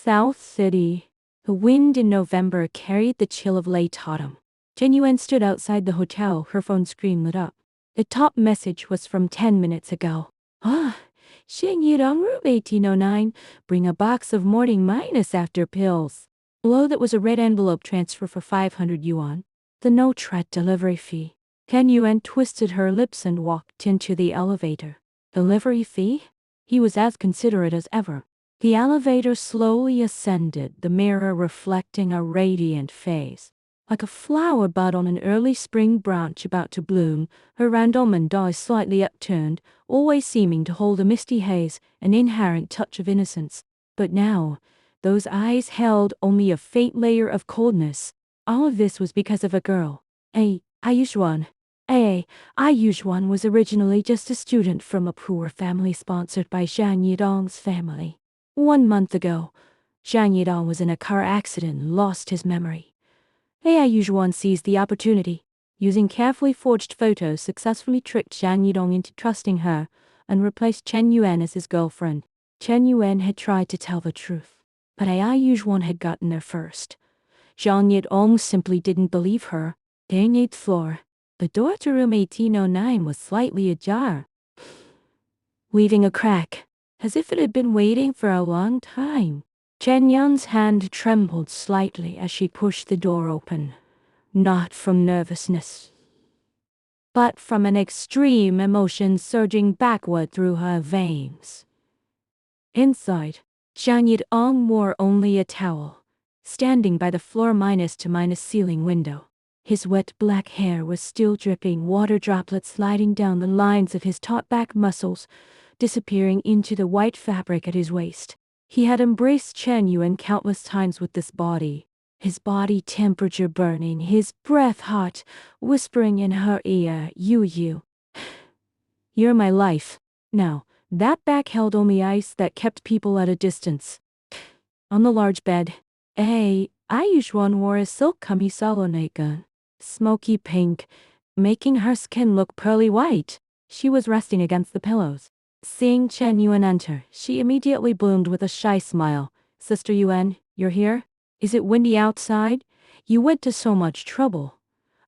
South City. The wind in November carried the chill of late autumn. Chen Yuan stood outside the hotel, her phone screen lit up. The top message was from 10 minutes ago. Xing Yidong room 1809, bring a box of morning minus after pills. Below that was a red envelope transfer for 500 yuan. The no-threat delivery fee. Chen Yuan twisted her lips and walked into the elevator. Delivery fee? He was as considerate as ever. The elevator slowly ascended, the mirror reflecting a radiant face. Like a flower bud on an early spring branch about to bloom, her round almond eyes slightly upturned, always seeming to hold a misty haze, an inherent touch of innocence. But now, those eyes held only a faint layer of coldness. All of this was because of a girl. Ayushwan was originally just a student from a poor family sponsored by Zhang Yidong's family. 1 month ago, Zhang Yidong was in a car accident and lost his memory. Ayushwan seized the opportunity. Using carefully forged photos, successfully tricked Zhang Yidong into trusting her and replaced Chen Yuan as his girlfriend. Chen Yuan had tried to tell the truth, but Ayushwan had gotten there first. Zhang Yidong simply didn't believe her. The 8th floor. The door to room 1809 was slightly ajar, leaving a crack, as if it had been waiting for a long time. Chen Yuan's hand trembled slightly as she pushed the door open, not from nervousness, but from an extreme emotion surging backward through her veins. Inside, Zhang Yidong wore only a towel, standing by the floor minus to minus ceiling window. His wet black hair was still dripping, water droplets sliding down the lines of his taut back muscles, disappearing into the white fabric at his waist. He had embraced Chen Yuan countless times with this body, his body temperature burning, his breath hot, whispering in her ear, "You. You're my life." Now, that back held only ice that kept people at a distance. On the large bed, Ayushwan wore a silk camisole naked, smoky pink, making her skin look pearly white. She was resting against the pillows. Seeing Chen Yuan enter, she immediately bloomed with a shy smile. "Sister Yuan, you're here? Is it windy outside? You went to so much trouble."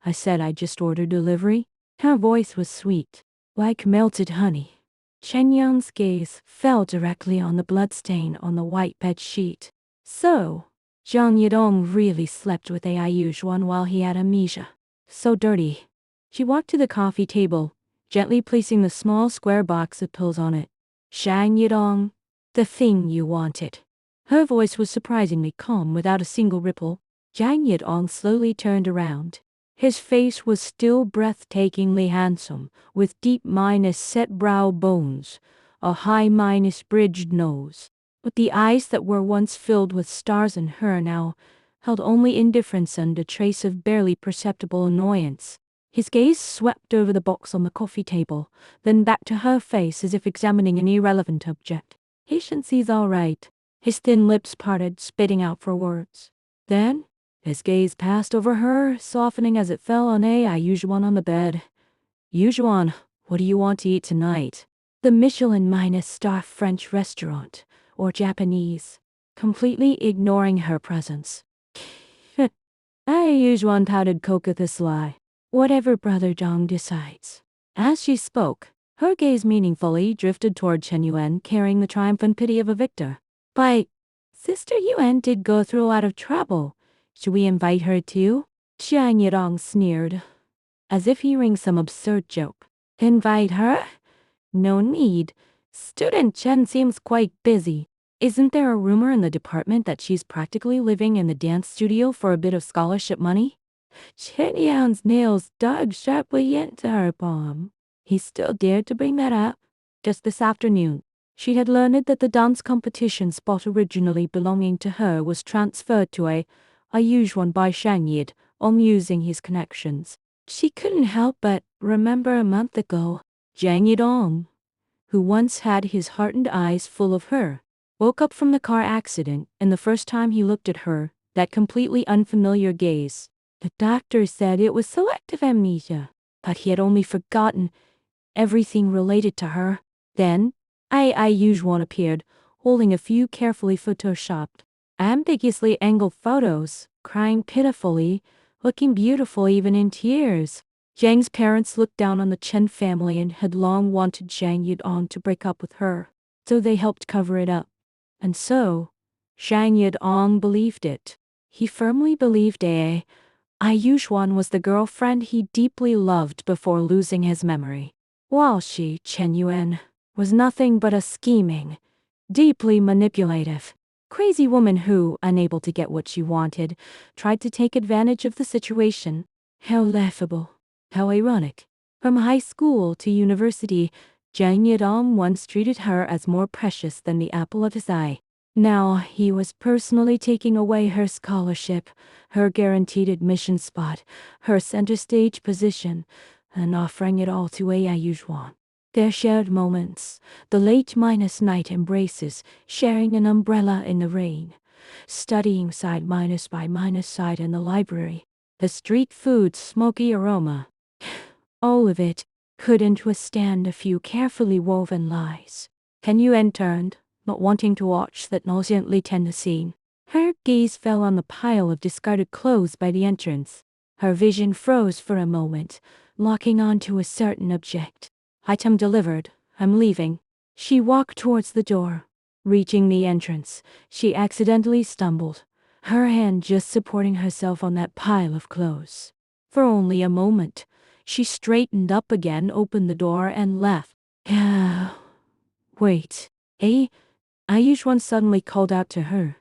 I said I just ordered delivery. Her voice was sweet, like melted honey. Chen Yuan's gaze fell directly on the bloodstain on the white bed sheet. So, Zhang Yidong really slept with Ayushwan while he had amnesia. So dirty. She walked to the coffee table, gently placing the small square box of pills on it. "Zhang Yidong, the thing you wanted." Her voice was surprisingly calm without a single ripple. Zhang Yidong slowly turned around. His face was still breathtakingly handsome, with deep minus set brow bones, a high minus bridged nose. But the eyes that were once filled with stars in her now held only indifference and a trace of barely perceptible annoyance. His gaze swept over the box on the coffee table, then back to her face as if examining an irrelevant object. "Patiency's all right." His thin lips parted, spitting out for words. Then, his gaze passed over her, softening as it fell on Ayushwan on the bed. "Yujuan, what do you want to eat tonight?" The Michelin minus star French restaurant, or Japanese, completely ignoring her presence. Ayushwan pouted coquettously. "Whatever Brother Zhang decides." As she spoke, her gaze meaningfully drifted toward Chen Yuan, carrying the triumphant pity of a victor. "But Sister Yuan did go through a lot of trouble. Should we invite her too?" Zhang Yidong sneered, as if hearing some absurd joke. "Invite her? No need. Student Chen seems quite busy. Isn't there a rumor in the department that she's practically living in the dance studio for a bit of scholarship money?" Chen Yuan's nails dug sharply into her palm. He still dared to bring that up. Just this afternoon, she had learned that the dance competition spot originally belonging to her was transferred to Ayushwan by Shang Yid, using his connections. She couldn't help but remember a month ago, Zhang Yidong, who once had his heartened eyes full of her, woke up from the car accident, and the first time he looked at her, that completely unfamiliar gaze. The doctor said it was selective amnesia, but he had only forgotten everything related to her. Then, Ayushwan appeared, holding a few carefully photoshopped ambiguously angled photos, crying pitifully, looking beautiful even in tears. Zhang's parents looked down on the Chen family and had long wanted Zhang Yudong to break up with her, so they helped cover it up. And so, Zhang Yudong believed it. He firmly believed Ai Yuxuan was the girlfriend he deeply loved before losing his memory, while she, Chen Yuan, was nothing but a scheming, deeply manipulative, crazy woman who, unable to get what she wanted, tried to take advantage of the situation. How laughable. How ironic. From high school to university, Zhang Yidong once treated her as more precious than the apple of his eye. Now he was personally taking away her scholarship, her guaranteed admission spot, her center stage position, and offering it all to Ai Yuxuan. Their shared moments, the late minus night embraces, sharing an umbrella in the rain, studying side minus by minus side in the library, the street food's smoky aroma. All of it couldn't withstand a few carefully woven lies. Ken Yuan turned, not wanting to watch that nauseantly tender scene. Her gaze fell on the pile of discarded clothes by the entrance. Her vision froze for a moment, locking onto a certain object. Item delivered. I'm leaving. She walked towards the door. Reaching the entrance, she accidentally stumbled, her hand just supporting herself on that pile of clothes. For only a moment, she straightened up again, opened the door, and left. Wait. Ai Yuxuan suddenly called out to her.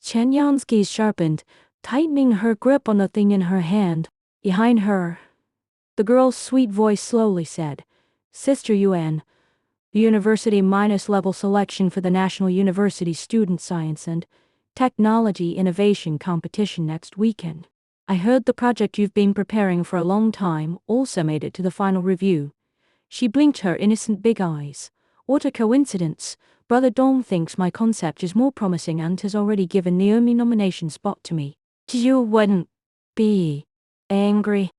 Chen Yan's gaze sharpened, tightening her grip on the thing in her hand. Behind her, the girl's sweet voice slowly said, Sister Yuan, the university minus level selection for the National University Student Science and Technology Innovation Competition next weekend. I heard the project you've been preparing for a long time also made it to the final review. She blinked her innocent big eyes. What a coincidence. Brother Dong thinks my concept is more promising and has already given the only nomination spot to me. You wouldn't be angry.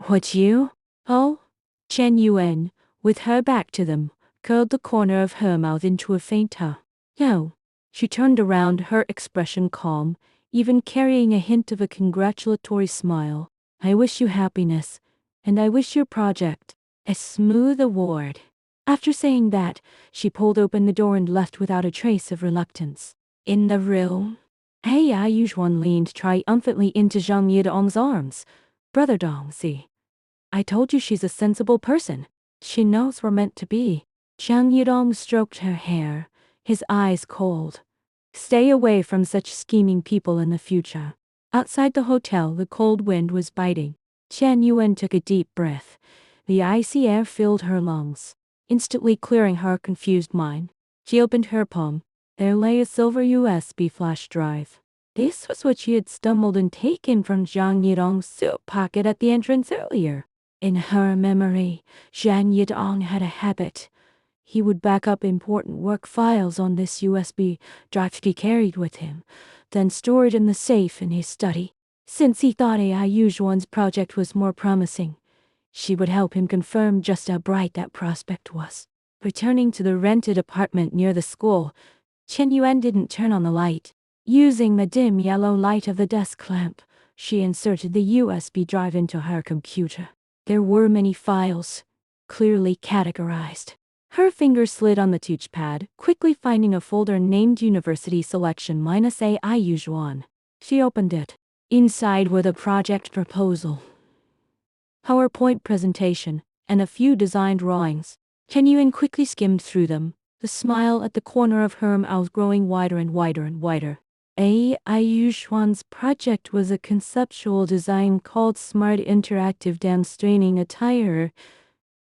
Would you? Oh? Chen Yuan, with her back to them, curled the corner of her mouth into a faint huh. No. She turned around, her expression calm, even carrying a hint of a congratulatory smile. I wish you happiness, and I wish your project a smooth award. After saying that, she pulled open the door and left without a trace of reluctance. In the room, Ai Yuxuan leaned triumphantly into Zhang Yidong's arms. Brother Dong, see. I told you she's a sensible person. She knows we're meant to be. Zhang Yidong stroked her hair, his eyes cold. Stay away from such scheming people in the future. Outside the hotel, the cold wind was biting. Chen Yuan took a deep breath. The icy air filled her lungs, instantly clearing her confused mind. She opened her palm. There lay a silver USB flash drive. This was what she had stumbled and taken from Zhang Yidong's suit pocket at the entrance earlier. In her memory, Zhang Yidong had a habit. He would back up important work files on this USB drive he carried with him, then store it in the safe in his study. Since he thought Ai Yuxuan's project was more promising, she would help him confirm just how bright that prospect was. Returning to the rented apartment near the school, Chen Yuan didn't turn on the light. Using the dim yellow light of the desk lamp, she inserted the USB drive into her computer. There were many files, clearly categorized. Her finger slid on the touchpad, quickly finding a folder named University Selection -Ai Yuxuan. She opened it. Inside were the project proposal, PowerPoint presentation, and a few design drawings. Chen Yuan quickly skimmed through them, the smile at the corner of her mouth growing wider and wider and wider. Ai Yuxuan's project was a conceptual design called Smart Interactive Dance Training Attire.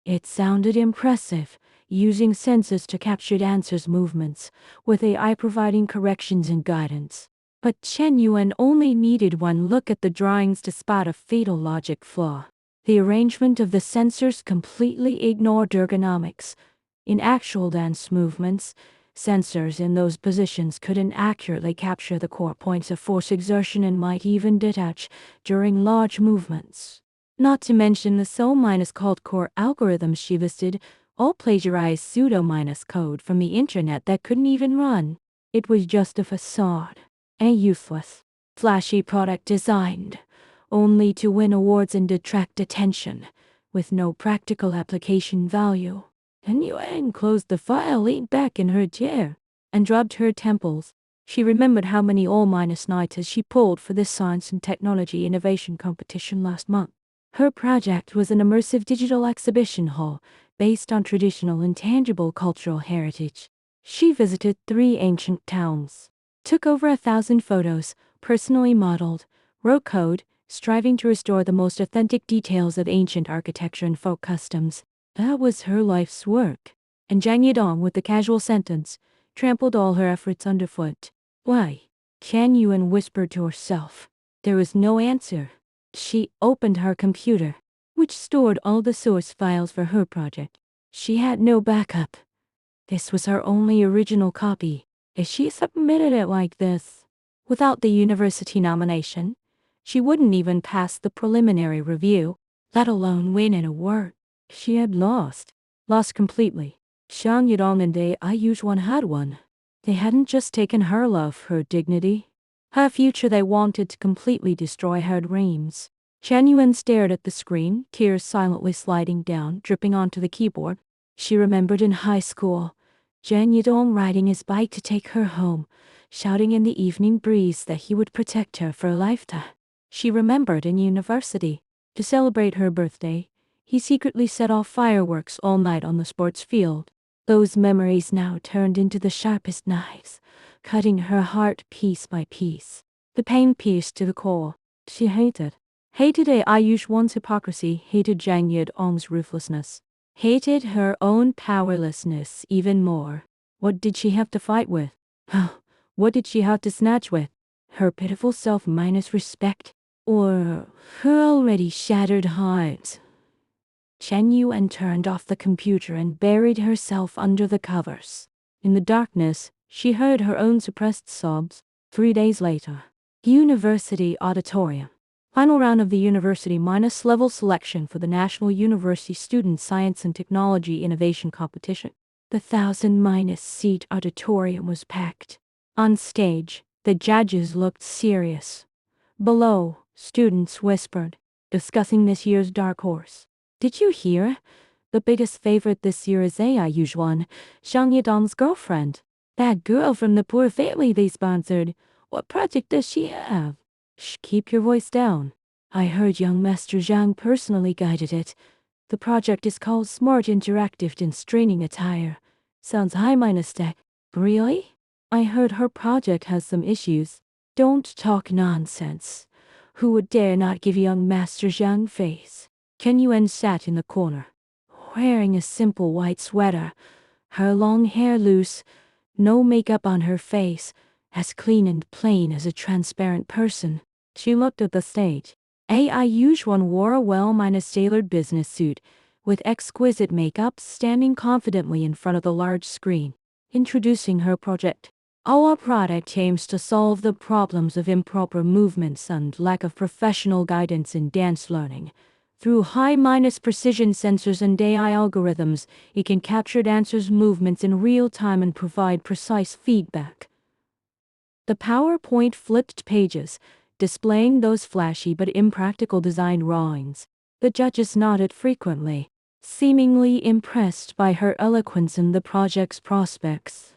It sounded impressive, using sensors to capture dancers' movements, with AI providing corrections and guidance. But Chen Yuan only needed one look at the drawings to spot a fatal logic flaw. The arrangement of the sensors completely ignored ergonomics. In actual dance movements, sensors in those positions couldn't accurately capture the core points of force exertion and might even detach during large movements. Not to mention the so-called core algorithms she listed, all plagiarized pseudo-code from the internet that couldn't even run. It was just a facade, a useless, flashy product designed only to win awards and attract attention, with no practical application value. And Yuan closed the file, leaned back in her chair, and rubbed her temples. She remembered how many all-nights she pulled for this science and technology innovation competition last month. Her project was an immersive digital exhibition hall based on traditional and tangible cultural heritage. She visited 3 ancient towns, took over 1,000 photos, personally modeled, wrote code, striving to restore the most authentic details of ancient architecture and folk customs. That was her life's work. And Zhang Yidong, with the casual sentence, trampled all her efforts underfoot. Why? Qian Yuan whispered to herself. There was no answer. She opened her computer, which stored all the source files for her project. She had no backup. This was her only original copy. If she submitted it like this, without the university nomination, she wouldn't even pass the preliminary review, let alone win an award. She had lost completely. Zhang Yidong and Yuan had won. They hadn't just taken her love, her dignity, her future. They wanted to completely destroy her dreams. Chen Yuan stared at the screen, tears silently sliding down, dripping onto the keyboard. She remembered in high school, Zhang Yidong riding his bike to take her home, shouting in the evening breeze that he would protect her for a lifetime. She remembered in university, to celebrate her birthday, he secretly set off fireworks all night on the sports field. Those memories now turned into the sharpest knives, cutting her heart piece by piece. The pain pierced to the core. She hated Yuan's hypocrisy, hated Zhang Yidong's ruthlessness, hated her own powerlessness even more. What did she have to fight with? What did she have to snatch with? Her pitiful self minus respect, or her already shattered heart? Chen Yuan turned off the computer and buried herself under the covers. In the darkness, she heard her own suppressed sobs. 3 days later, University Auditorium. Final round of the University minus level selection for the National University Student Science and Technology Innovation Competition. The 1,000 minus seat auditorium was packed. On stage, the judges looked serious. Below, students whispered, discussing this year's dark horse. Did you hear? The biggest favorite this year is Yuan, Zhang Yidong's girlfriend. That girl from the poor family they sponsored. What project does she have? Shh, keep your voice down. I heard young Master Zhang personally guided it. The project is called Smart Interactive and Straining Attire. Sounds high minus tech. Really? I heard her project has some issues. Don't talk nonsense. Who would dare not give young Master Zhang face? Chen Yuan sat in the corner, wearing a simple white sweater, her long hair loose, no makeup on her face, as clean and plain as a transparent person. She looked at the stage. Yuan wore a well-tailored business suit, with exquisite makeup, standing confidently in front of the large screen, introducing her project. Our product aims to solve the problems of improper movements and lack of professional guidance in dance learning. Through high-precision sensors and AI algorithms, it can capture dancers' movements in real time and provide precise feedback. The PowerPoint flipped pages, displaying those flashy but impractical design drawings. The judges nodded frequently, seemingly impressed by her eloquence and the project's prospects.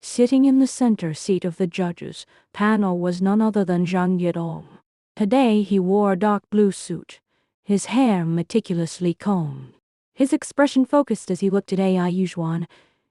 Sitting in the center seat of the judges' panel was none other than Zhang Yidong. Today he wore a dark blue suit, his hair meticulously combed. His expression focused as he looked at Yuan,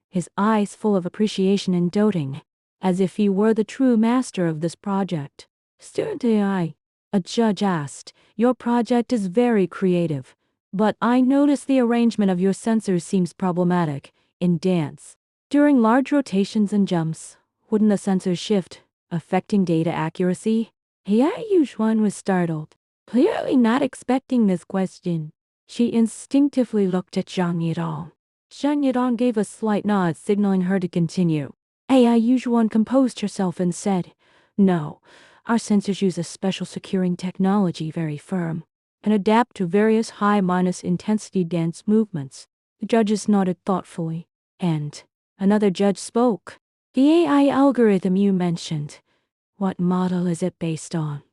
his eyes full of appreciation and doting, as if he were the true master of this project. Student AI, a judge asked, your project is very creative, but I notice the arrangement of your sensors seems problematic. In dance, during large rotations and jumps, wouldn't the sensors shift, affecting data accuracy? Yuan was startled, clearly not expecting this question. She instinctively looked at Zhang Yidong. Zhang Yidong gave a slight nod, signaling her to continue. Yuan composed herself and said, no, our sensors use a special securing technology, very firm, and adapt to various high-intensity dance movements. The judges nodded thoughtfully, and another judge spoke. The AI algorithm you mentioned. What model is it based on?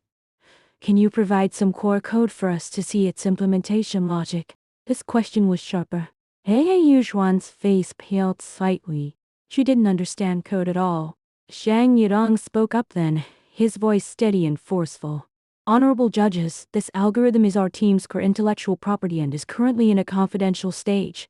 Can you provide some core code for us to see its implementation logic? This question was sharper. AI Yuxuan's face paled slightly. She didn't understand code at all. Zhang Yidong spoke up then, his voice steady and forceful. Honorable judges, this algorithm is our team's core intellectual property and is currently in a confidential stage.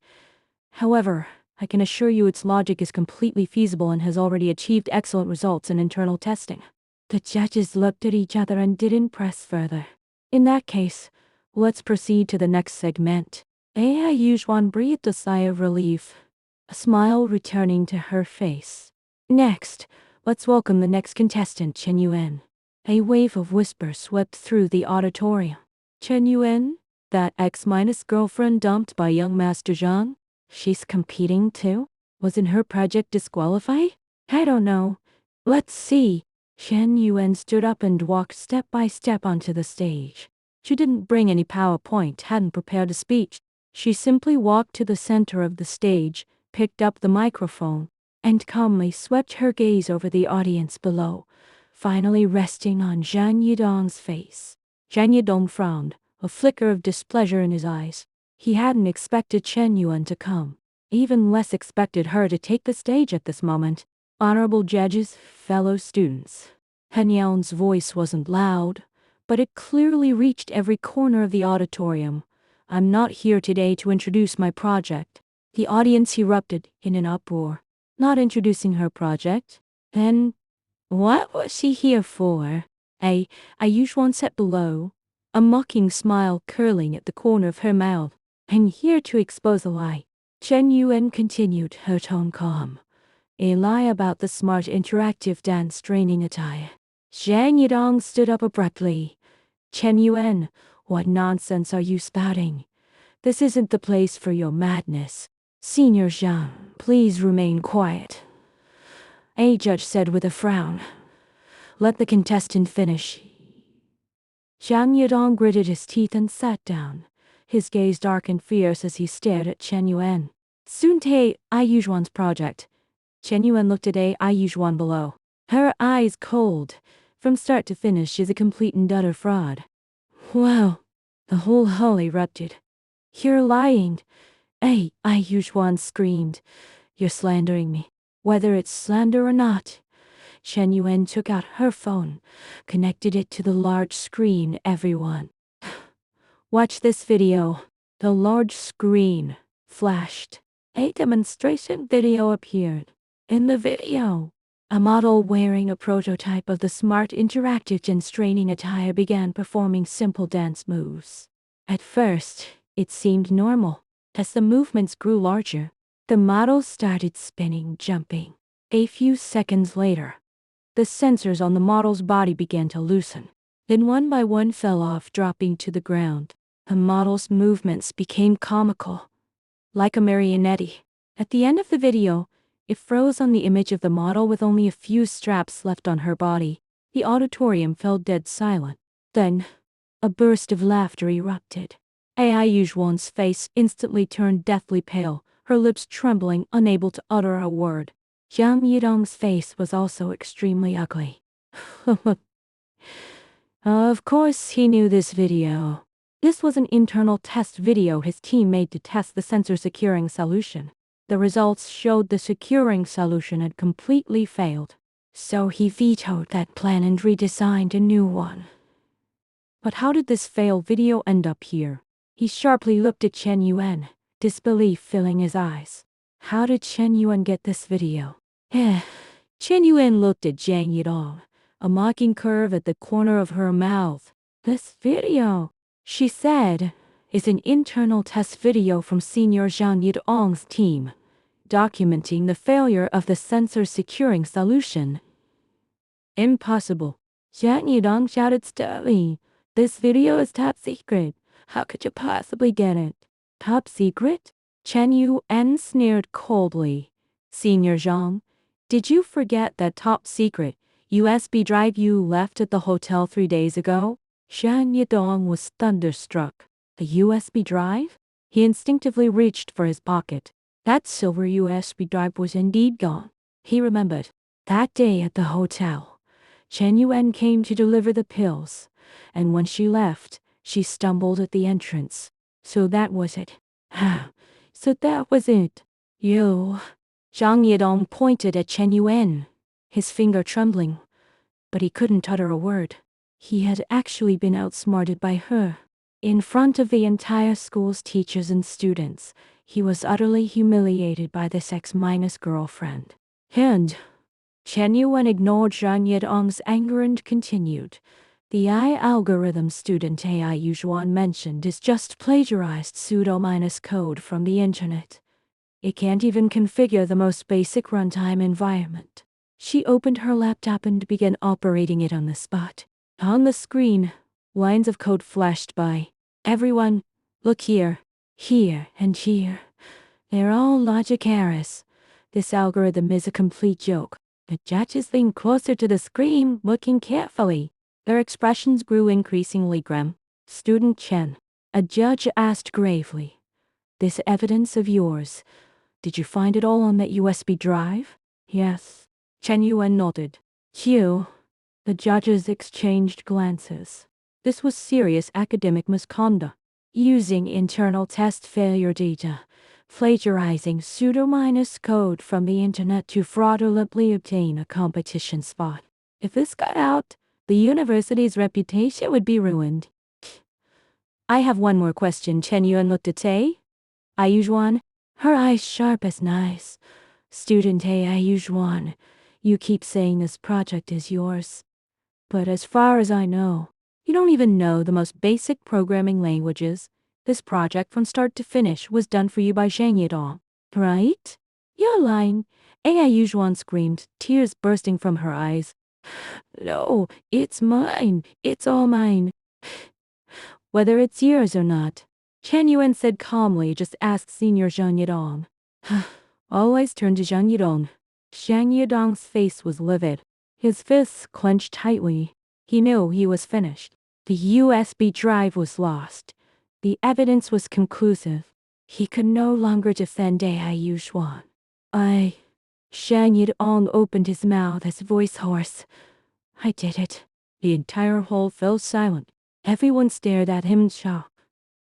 However, I can assure you its logic is completely feasible and has already achieved excellent results in internal testing. The judges looked at each other and didn't press further. In that case, let's proceed to the next segment. AI Yuxuan breathed a sigh of relief, a smile returning to her face. Next, let's welcome the next contestant, Chen Yuan. A wave of whispers swept through the auditorium. Chen Yuan? That ex-girlfriend dumped by young Master Zhang? She's competing too? Wasn't her project disqualified? I don't know. Let's see. Chen Yuan stood up and walked step by step onto the stage. She didn't bring any PowerPoint, hadn't prepared a speech. She simply walked to the center of the stage, picked up the microphone, and calmly swept her gaze over the audience below, finally resting on Zhang Yidong's face. Zhang Yidong frowned, a flicker of displeasure in his eyes. He hadn't expected Chen Yuan to come, even less expected her to take the stage at this moment. Honorable judges, fellow students. Han Yao's voice wasn't loud, but it clearly reached every corner of the auditorium. I'm not here today to introduce my project. The audience erupted in an uproar. Not introducing her project? Then, what was she here for? Yuxuan sat below, a mocking smile curling at the corner of her mouth. I'm here to expose a lie. Chen Yuan continued, her tone calm. A lie about the smart interactive dance training attire. Zhang Yidong stood up abruptly. Chen Yuan, what nonsense are you spouting? This isn't the place for your madness. Senior Zhang, please remain quiet. A judge said with a frown. Let the contestant finish. Zhang Yidong gritted his teeth and sat down, his gaze dark and fierce as he stared at Chen Yuan. Suntae Yuxuan's project. Chen Yuan looked at Yuxuan below. Her eyes cold. From start to finish, she's a complete and utter fraud. Wow. The whole hall erupted. You're lying. Yuxuan screamed. You're slandering me. Whether it's slander or not. Chen Yuan took out her phone, connected it to the large screen. Everyone. Watch this video. The large screen flashed. A demonstration video appeared. In the video, a model wearing a prototype of the smart interactive dance training attire began performing simple dance moves. At first, it seemed normal. As the movements grew larger, the model started spinning, jumping. A few seconds later, the sensors on the model's body began to loosen. Then one by one fell off, dropping to the ground. The model's movements became comical, like a marionette. At the end of the video, it froze on the image of the model with only a few straps left on her body. The auditorium fell dead silent. Then, a burst of laughter erupted. AI Yuxuan's face instantly turned deathly pale, her lips trembling, unable to utter a word. Zhang Yidong's face was also extremely ugly. Of course he knew this video. This was an internal test video his team made to test the sensor securing solution. The results showed the securing solution had completely failed. So he vetoed that plan and redesigned a new one. But how did this failed video end up here? He sharply looked at Chen Yuan, disbelief filling his eyes. How did Chen Yuan get this video? Chen Yuan looked at Zhang Yidong, a mocking curve at the corner of her mouth. This video, she said, is an internal test video from Senior Zhang Yidong's team, documenting the failure of the sensor securing solution. Impossible. Zhang Yidong shouted sternly. This video is top secret. How could you possibly get it? Top secret? Chen Yuan sneered coldly. Senior Zhang, did you forget that top secret USB drive you left at the hotel 3 days ago? Zhang Yidong was thunderstruck. A USB drive? He instinctively reached for his pocket. That silver USB drive was indeed gone. He remembered. That day at the hotel, Chen Yuan came to deliver the pills, and when she left, she stumbled at the entrance. So that was it. So that was it. You. Zhang Yidong pointed at Chen Yuan, his finger trembling, but he couldn't utter a word. He had actually been outsmarted by her. In front of the entire school's teachers and students, he was utterly humiliated by this ex-girlfriend. And Chen Yuan ignored Zhang Yidong's anger and continued. The AI algorithm student AI Yuan mentioned is just plagiarized pseudo-code from the internet. It can't even configure the most basic runtime environment. She opened her laptop and began operating it on the spot. On the screen, lines of code flashed by. Everyone, look here, here, and here. They're all logic errors. This algorithm is a complete joke. The judges leaned closer to the screen, looking carefully. Their expressions grew increasingly grim. Student Chen, a judge asked gravely, "This evidence of yours, did you find it all on that USB drive?" "Yes." Chen Yuan nodded. "Q." The judges exchanged glances. This was serious academic misconduct. Using internal test failure data, plagiarizing pseudo-code from the internet to fraudulently obtain a competition spot. If this got out, the university's reputation would be ruined. "I have one more question." Chen Yuan looked at AI Yuan, her eyes sharp as knives. "Student AI Yuan, you keep saying this project is yours. But as far as I know, you don't even know the most basic programming languages. This project from start to finish was done for you by Zhang Yidong, right?" "You're lying," AI Yuan screamed, tears bursting from her eyes. "No, it's mine. It's all mine. Whether it's yours or not," Chen Yuan said calmly, "just ask Senior Zhang Yidong." Always turned to Zhang Yidong. Zhang Yidong's face was livid. His fists clenched tightly. He knew he was finished. The USB drive was lost. The evidence was conclusive. He could no longer defend AI Yuan. Zhang Yidong opened his mouth, his voice hoarse. "I did it." The entire hall fell silent. Everyone stared at him in shock.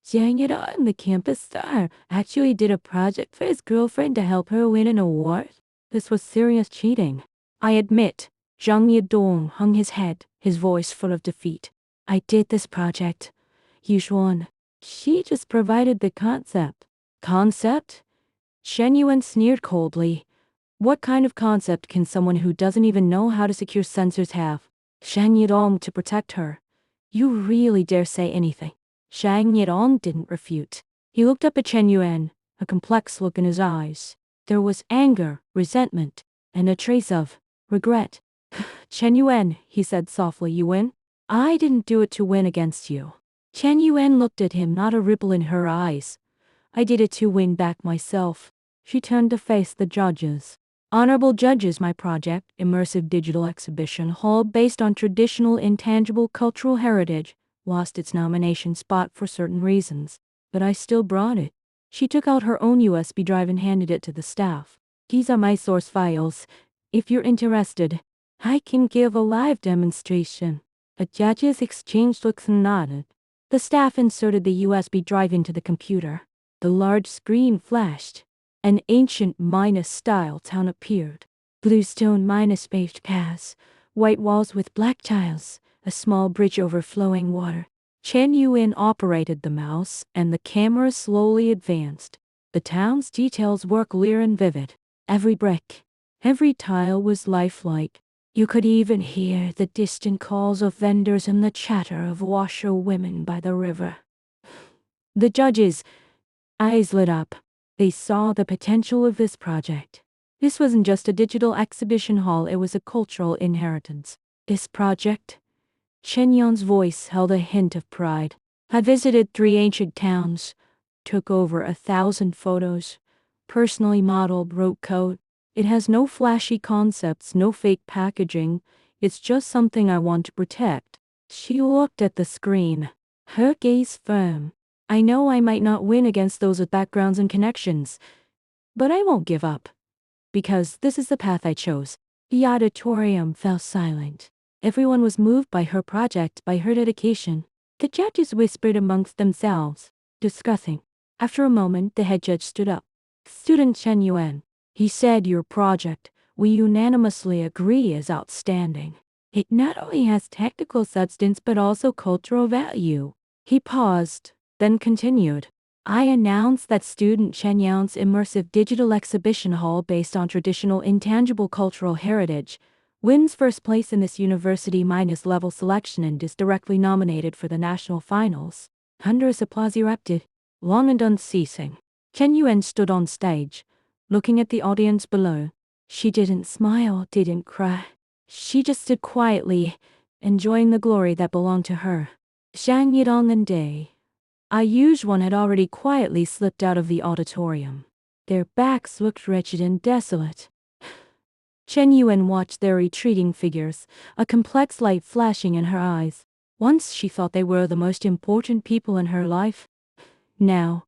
Zhang Yidong, the campus star, actually did a project for his girlfriend to help her win an award. This was serious cheating. "I admit." Zhang Yidong hung his head, his voice full of defeat. "I did this project. Yuan. She just provided the concept." "Concept?" Chen Yuan sneered coldly. "What kind of concept can someone who doesn't even know how to secure sensors have?" Zhang Yidong to protect her. "You really dare say anything?" Zhang Yidong didn't refute. He looked up at Chen Yuan, a complex look in his eyes. There was anger, resentment, and a trace of regret. "Chen Yuan," he said softly, "you win. I didn't do it to win against you." Chen Yuan looked at him, not a ripple in her eyes. "I did it to win back myself." She turned to face the judges. "Honorable judges, my project, immersive digital exhibition hall based on traditional intangible cultural heritage, lost its nomination spot for certain reasons, but I still brought it." She took out her own USB drive and handed it to the staff. "These are my source files. If you're interested, I can give a live demonstration." The judges exchanged looks and nodded. The staff inserted the USB drive into the computer. The large screen flashed. An ancient Minas-style town appeared. Bluestone Minas-paved paths, white walls with black tiles, a small bridge overflowing water. Chen Yuan operated the mouse, and the camera slowly advanced. The town's details were clear and vivid. Every brick, every tile was lifelike. You could even hear the distant calls of vendors and the chatter of washerwomen by the river. The judges' eyes lit up. They saw the potential of this project. This wasn't just a digital exhibition hall, it was a cultural inheritance. This project, Chen Yuan's voice held a hint of pride, had visited 3 ancient towns, took over 1,000 photos, personally modeled, wrote code. It has no flashy concepts, no fake packaging. It's just something I want to protect. She looked at the screen, her gaze firm. "I know I might not win against those with backgrounds and connections, but I won't give up. Because this is the path I chose. The auditorium fell silent. Everyone was moved by her project, by her dedication. The judges whispered amongst themselves, discussing. After a moment, the head judge stood up. Student Chen Yuan, he said, your project, we unanimously agree, is outstanding. It not only has technical substance but also cultural value. He paused, then continued. I announce that student Chen Yuan's immersive digital exhibition hall based on traditional intangible cultural heritage wins first place in this university minus level selection and is directly nominated for the national finals. Thunderous applause erupted, long and unceasing. Chen Yuan stood on stage, looking at the audience below. She didn't smile, didn't cry. She just stood quietly, enjoying the glory that belonged to her. Zhang Yidong and Dai Yujuan had already quietly slipped out of the auditorium. Their backs looked wretched and desolate. Chen Yuan watched their retreating figures, a complex light flashing in her eyes. Once she thought they were the most important people in her life. Now,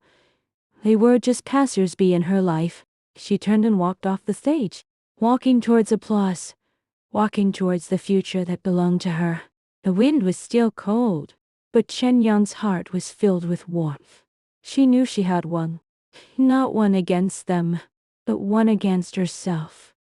they were just passers-by in her life. She turned and walked off the stage, walking towards applause, walking towards the future that belonged to her. The wind was still cold, but Chen Yang's heart was filled with warmth. She knew she had won. Not one against them, but one against herself.